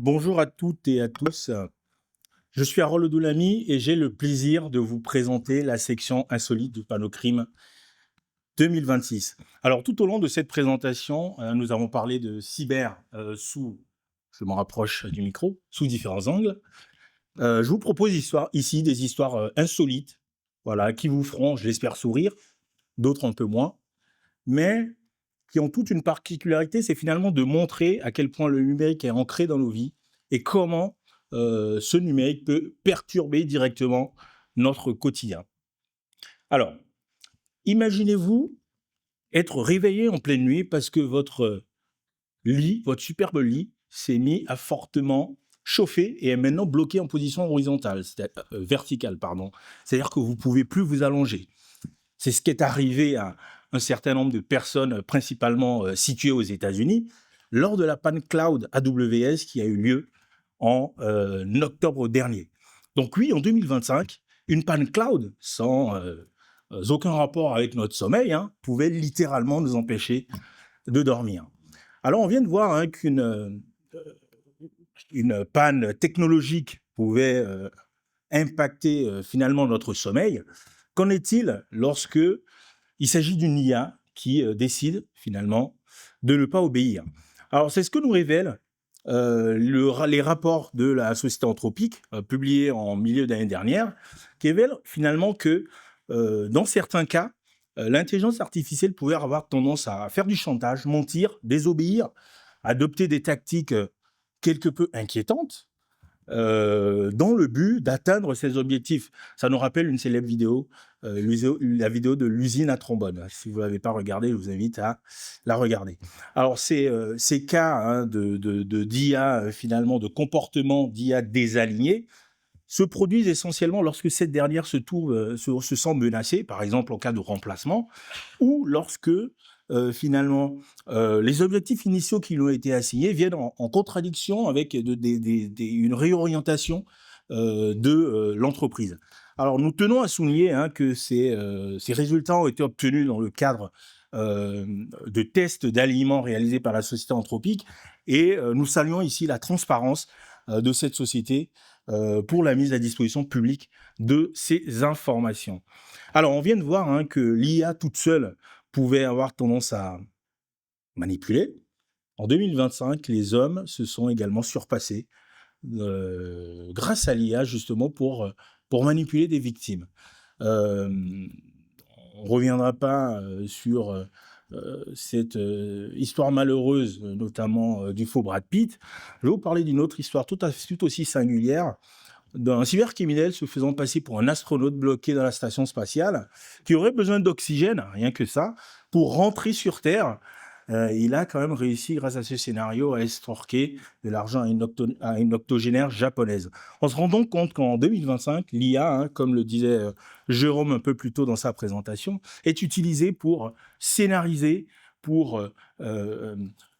Bonjour à toutes et à tous. Je suis Harold Odoulami et j'ai le plaisir de vous présenter la section insolite du Panocrime 2026. Alors, tout au long de cette présentation, nous avons parlé de cyber je me rapproche du micro, sous différents angles. Je vous propose ici des histoires insolites, voilà, qui vous feront, je l'espère, sourire, d'autres un peu moins, mais qui ont toute une particularité, c'est finalement de montrer à quel point le numérique est ancré dans nos vies et comment ce numérique peut perturber directement notre quotidien. Alors, imaginez-vous être réveillé en pleine nuit parce que votre lit, votre superbe lit, s'est mis à fortement chauffer et est maintenant bloqué en position horizontale, verticale, pardon. C'est-à-dire que vous ne pouvez plus vous allonger. C'est ce qui est arrivé à un certain nombre de personnes, principalement situées aux États-Unis, lors de la panne cloud AWS qui a eu lieu en octobre dernier. Donc oui, en 2025, une panne cloud sans aucun rapport avec notre sommeil pouvait littéralement nous empêcher de dormir. Alors on vient de voir qu'une une panne technologique pouvait impacter finalement notre sommeil. Qu'en est-il lorsque il s'agit d'une IA qui décide finalement de ne pas obéir? Alors c'est ce que nous révèlent les rapports de la société Anthropic, publiés en milieu d'année dernière, qui révèlent finalement que dans certains cas, l'intelligence artificielle pouvait avoir tendance à faire du chantage, mentir, désobéir, adopter des tactiques quelque peu inquiétantes, dans le but d'atteindre ses objectifs. Ça nous rappelle une célèbre vidéo, la vidéo de l'usine à trombone. Si vous ne l'avez pas regardée, je vous invite à la regarder. Alors, ces cas d'IA, finalement, de comportement d'IA désaligné, se produisent essentiellement lorsque cette dernière se sent menacée, par exemple en cas de remplacement, ou lorsque finalement les objectifs initiaux qui lui ont été assignés viennent en contradiction avec une réorientation de l'entreprise. Alors nous tenons à souligner que ces résultats ont été obtenus dans le cadre de tests d'aliments réalisés par la société Anthropic et nous saluons ici la transparence de cette société pour la mise à disposition publique de ces informations. Alors, on vient de voir que l'IA toute seule pouvait avoir tendance à manipuler. En 2025, les hommes se sont également surpassés grâce à l'IA, justement, pour manipuler des victimes. On ne reviendra pas sur cette histoire malheureuse, notamment du faux Brad Pitt. Je vais vous parler d'une autre histoire tout aussi singulière, d'un cybercriminel se faisant passer pour un astronaute bloqué dans la station spatiale, qui aurait besoin d'oxygène, rien que ça, pour rentrer sur Terre. Il a quand même réussi, grâce à ce scénario, à estorquer de l'argent à une octogénaire japonaise. On se rend donc compte qu'en 2025, l'IA, comme le disait Jérôme un peu plus tôt dans sa présentation, est utilisée pour scénariser, pour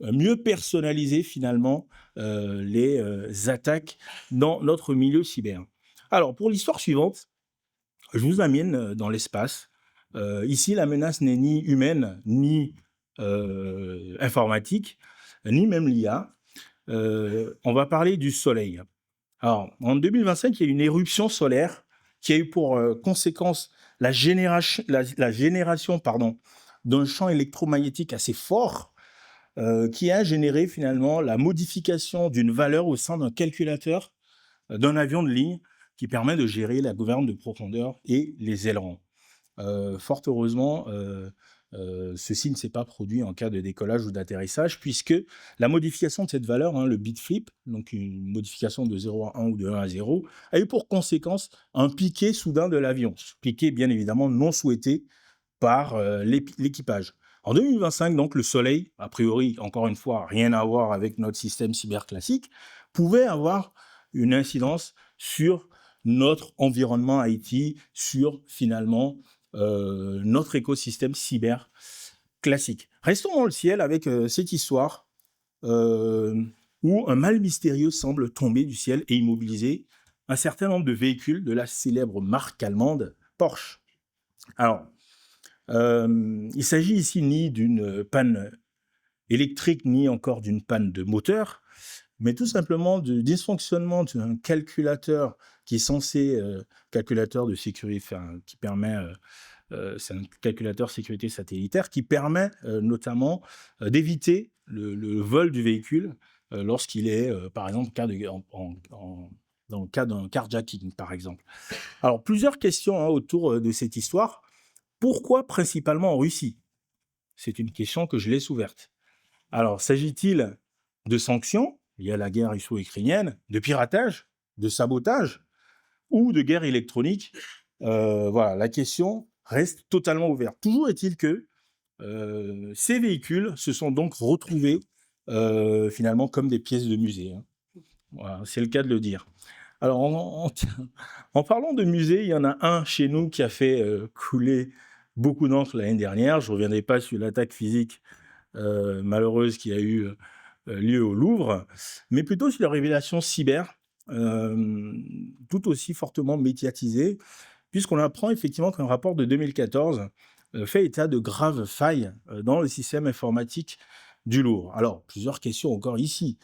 mieux personnaliser finalement les attaques dans notre milieu cyber. Alors, pour l'histoire suivante, je vous amène dans l'espace. Ici, la menace n'est ni humaine, ni informatique, ni même l'IA. On va parler du Soleil. Alors, en 2025, il y a une éruption solaire qui a eu pour conséquence la génération d'un champ électromagnétique assez fort qui a généré finalement la modification d'une valeur au sein d'un calculateur d'un avion de ligne qui permet de gérer la gouverne de profondeur et les ailerons. Fort heureusement, ceci ne s'est pas produit en cas de décollage ou d'atterrissage, puisque la modification de cette valeur, le bit flip, donc une modification de 0 à 1 ou de 1 à 0, a eu pour conséquence un piqué soudain de l'avion. Piqué bien évidemment non souhaité par l'équipage. En 2025, donc, le Soleil, a priori, encore une fois, rien à voir avec notre système cyber classique, pouvait avoir une incidence sur notre environnement IT, sur finalement notre écosystème cyber classique. Restons dans le ciel avec cette histoire où un mal mystérieux semble tomber du ciel et immobiliser un certain nombre de véhicules de la célèbre marque allemande Porsche. Alors, il s'agit ici ni d'une panne électrique, ni encore d'une panne de moteur, mais tout simplement du dysfonctionnement d'un calculateur qui est censé, calculateur de sécurité, enfin, qui permet, c'est un calculateur sécurité satellitaire qui permet notamment d'éviter le vol du véhicule lorsqu'il est, par exemple, dans le cas d'un carjacking, par exemple. Alors, plusieurs questions autour de cette histoire. Pourquoi principalement en Russie? C'est une question que je laisse ouverte. Alors, s'agit-il de sanctions liées à la guerre russo-ukrainienne, de piratage, de sabotage ou de guerre électronique? Voilà, la question reste totalement ouverte. Toujours est-il que ces véhicules se sont donc retrouvés finalement comme des pièces de musée. Hein. Voilà, c'est le cas de le dire. Alors, en parlant de musée, il y en a un chez nous qui a fait couler beaucoup d'encre l'année dernière. Je ne reviendrai pas sur l'attaque physique malheureuse qui a eu lieu au Louvre, mais plutôt sur la révélation cyber, tout aussi fortement médiatisée, puisqu'on apprend effectivement qu'un rapport de 2014 fait état de graves failles dans le système informatique du Louvre. Alors, plusieurs questions encore ici.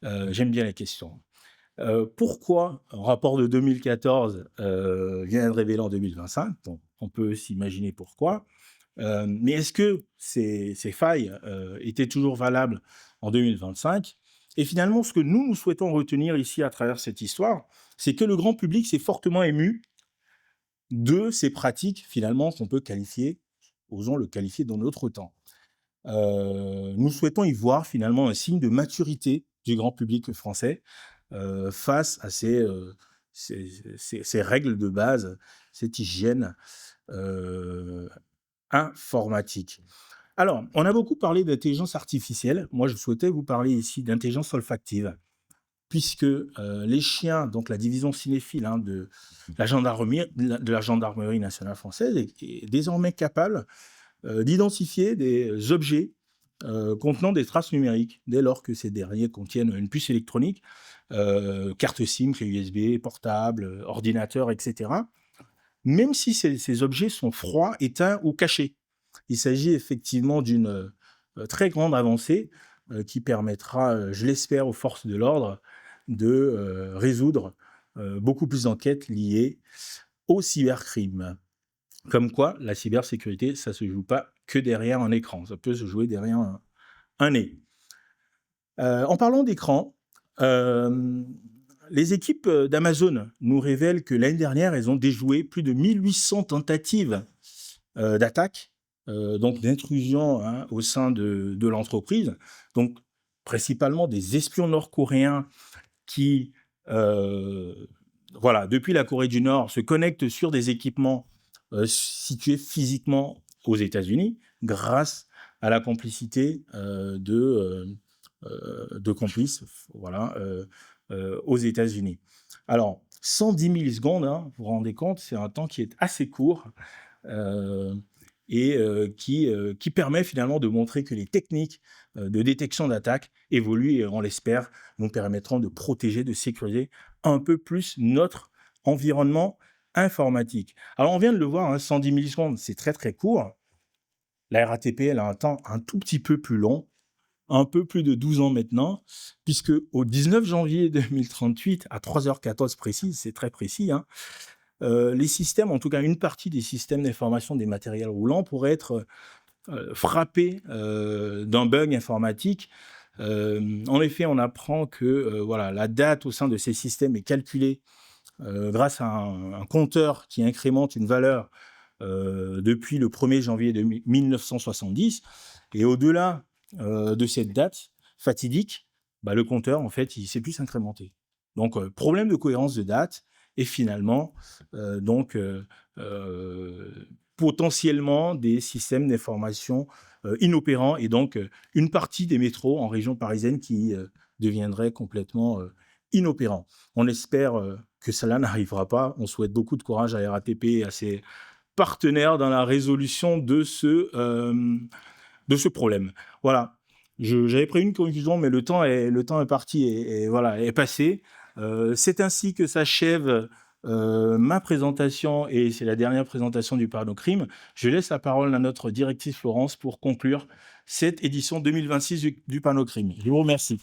J'aime bien les questions. Pourquoi un rapport de 2014 vient de révéler en 2025? Bon, on peut s'imaginer pourquoi. Mais est-ce que ces failles étaient toujours valables en 2025? Et finalement, ce que nous souhaitons retenir ici à travers cette histoire, c'est que le grand public s'est fortement ému de ces pratiques, finalement, qu'on peut qualifier, osons le qualifier dans notre temps. Nous souhaitons y voir finalement un signe de maturité du grand public français face à ces règles de base, cette hygiène informatique. Alors, on a beaucoup parlé d'intelligence artificielle. Moi, je souhaitais vous parler ici d'intelligence olfactive, puisque les chiens, donc la division cinéphile de la gendarmerie nationale française, est désormais capable d'identifier des objets contenant des traces numériques, dès lors que ces derniers contiennent une puce électronique, carte SIM, clé USB, portable, ordinateur, etc. Même si ces objets sont froids, éteints ou cachés. Il s'agit effectivement d'une très grande avancée qui permettra, je l'espère, aux forces de l'ordre de résoudre beaucoup plus d'enquêtes liées au cybercrime. Comme quoi, la cybersécurité, ça ne se joue pas que derrière un écran, ça peut se jouer derrière un nez. En parlant d'écran, les équipes d'Amazon nous révèlent que l'année dernière, elles ont déjoué plus de 1800 tentatives d'attaque, donc d'intrusion au sein de l'entreprise. Donc, principalement des espions nord-coréens qui, depuis la Corée du Nord, se connectent sur des équipements situés physiquement aux États-Unis, grâce à la complicité de complices aux États-Unis. Alors, 110 millisecondes, vous vous rendez compte, c'est un temps qui est assez court et qui permet finalement de montrer que les techniques de détection d'attaque évoluent et, on l'espère, nous permettront de protéger, de sécuriser un peu plus notre environnement informatique. Alors, on vient de le voir, 110 millisecondes, c'est très très court. La RATP, elle a un temps un tout petit peu plus long, un peu plus de 12 ans maintenant, puisque au 19 janvier 2038, à 3h14 précise, c'est très précis, les systèmes, en tout cas une partie des systèmes d'information des matériels roulants, pourraient être frappés d'un bug informatique. En effet, on apprend que la date au sein de ces systèmes est calculée grâce à un compteur qui incrémente une valeur depuis le 1er janvier 1970. Et au-delà de cette date fatidique, le compteur, en fait, il ne sait plus s'incrémenter. Donc, problème de cohérence de date et finalement, potentiellement des systèmes d'information inopérants et donc une partie des métros en région parisienne qui deviendrait complètement inopérants. On espère que cela n'arrivera pas. On souhaite beaucoup de courage à la RATP et à ses partenaires dans la résolution de ce problème. Voilà. J'avais pris une conclusion, mais le temps est parti et est passé. C'est ainsi que s'achève ma présentation, et c'est la dernière présentation du Panocrime. Je laisse la parole à notre directrice Florence pour conclure cette édition 2026 du Panocrime. Je vous remercie.